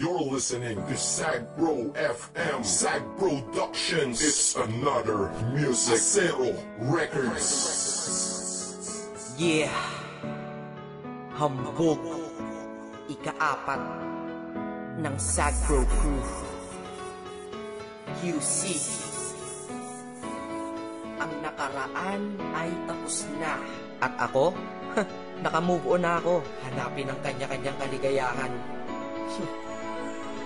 You're listening to Sag Bro FM, Sag Productions. It's another music. Zero Records. Yeah. Hambog. Ika-4 ng Sag Bro Crew. QC. Ang nakaraan ay tapos na. At ako? Naka-move on na ako. Hanapin ang kanya-kanyang kaligayahan.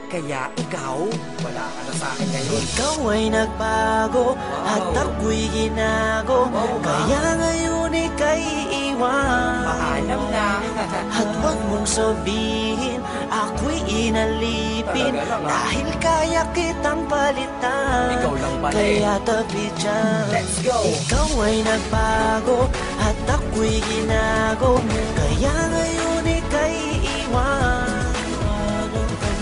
Kaya ikaw, wala ka na sa akin ngayon. Ikaw ay nagbago, at ako'y ginago. Kaya ngayon ika'y iwan. Paalam na. At huwag mong sabihin, ako'y inalipin. Dahil kaya kitang palitan. Ikaw lang pala Kaya tabi dyan. Let's go. Ikaw ay nagbago, at ako'y ginago. Kaya ngayon ika'y iwan.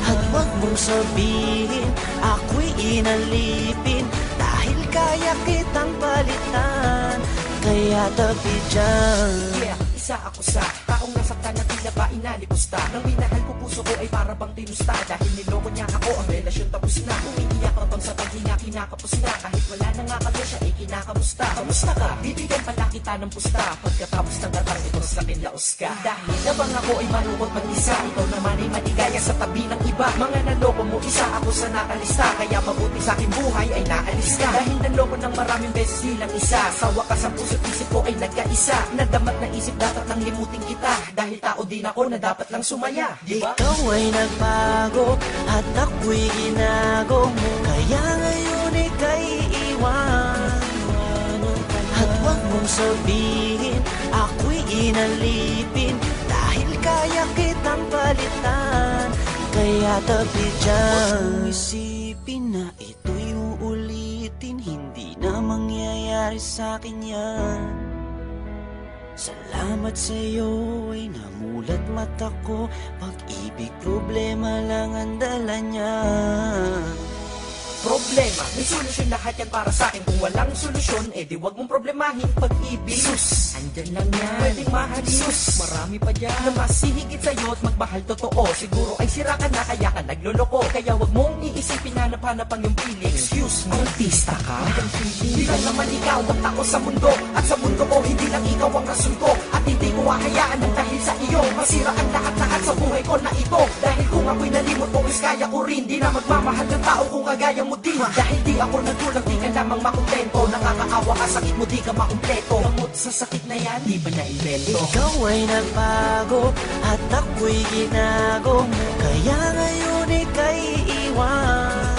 At huwag mong sabihin, ako'y inalipin. Dahil kaya kitang palitan. Kaya tabi dyan. Yeah, isa ako sa taong nasaktan na tila ba inalipusta. Nang minahal ko puso ko ay para bang tinusta. Dahil niloko niya ako, ang relasyon tapos na. Umiiyak habang sa paghinga kinakapos na. Kahit wala na nga kami siya ay kinakamusta. Kamusta ka? Bibigyan pala kita ng pusta. Pagkatapos ng katang ito sa kinlaos ka. Dahil nabang ako ay malungkot mag-isa. Ikaw naman ay maligaya sa tabi ng iba. Mga naloko mo, isa ako sa nakalista. Kaya mabuti sa aking buhay ay naalis ka. Dahil naloko ng maraming beses nilang isa. Sa wakas ang puso't isip ko ay nagkaisa. Nadamat na isip dapat nang limutin kita. Dahil tao din ako na dapat lang sumaya, diba? Ikaw ay nagbago, at ako'y ginago. Kaya ngayon ika'y iwan. At huwag mong sabihin, ako'y inalipin. Dahil kaya kitang palitan. Kaya tabi dyan. Isipin na ito'y uulitin. Hindi na mangyayari sa'kin yan. Salamat sa'yo ay namulat mata ko. Pag-ibig problema lang ang dala niya. Problema, may solusyon lahat yan para sa akin. Kung walang solusyon, eh di wag mong problemahin pag-ibig. Sus, andyan lang yan, pwedeng mahalin. Sus, marami pa dyan na mas hihigit sa'yo at magmahal totoo. Siguro ay sira ka na kaya ka nagloloko. Kaya wag mong iisipin na napanapang yung feeling. Excuse me, artista ka? Hindi lang naman ikaw ang tao sa mundo. At sa mundo ko, hindi lang ikaw ang rason ko. At hindi ko hahayaan ng dahil sa iyo masira ang lahat-lahat sa buhay ko na ito. Dahil kung ako'y nalimot mo, is kaya ko rin. Di na magmamahal ng tao kung kagaya mo din. Dahil di ako nagkulang, di ka lamang makontento. Nakakaawa ka, sakit mo, di ka makumpleto. Gamot sa sakit na yan, di ba na-invento? Ikaw ay nagbago, at ako'y ginago. Kaya ngayon ika'y iwan.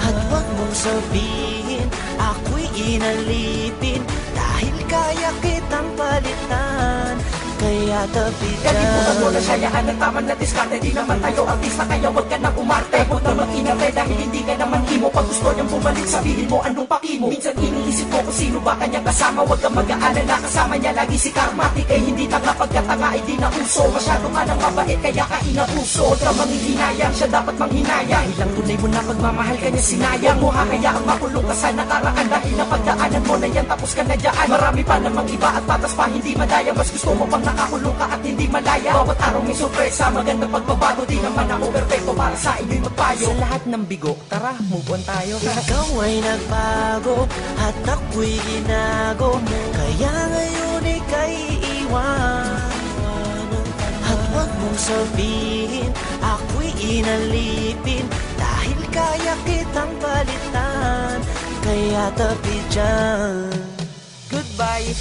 At huwag mong sabihin, ako'y inalipin. Dahil kaya kitang palitan. Kaya tabi dyan. Kalimutan mo na siyayaan ng tama na diskarte. Di naman tayo artista kaya wag ka nang umarte. Huwag na mag-inarte dahil hindi ka naman imo. Pag gusto niyang bumalik sabihin mo anong pakimo. Minsan iniisip ko kung sino ba kanyang kasama. Huwag kang mag-aalala kasama niya lagi si Karmatic. Ay hindi tanga pagkatanga ay di na uso. Masyado ka nang mabait kaya ka inabuso. Huwag ka manghihinayang siya dapat manghinayang. Ilang tunay mo na pagmamahal kanya sinayang mo. Hakayaang makulong ka sa nakaraan. Dahil napagdaanan mo na yan tapos ka na dyan. Marami pa namang iba at patas pa hindi madaya. Mas gusto mo pang nakakulong ka at hindi malaya. Bawat araw may sorpresa, magandang pagbabago. Di naman ako perfecto para sa inyo'y magpayo. Sa lahat ng bigo, tara, move on tayo. Ikaw ay nagbago, at ako'y ginago. Kaya ngayon ika'y iwan. At huwag mong sabihin, ako'y inalipin. Dahil kaya kitang palitan. Kaya tabi dyan. Goodbye.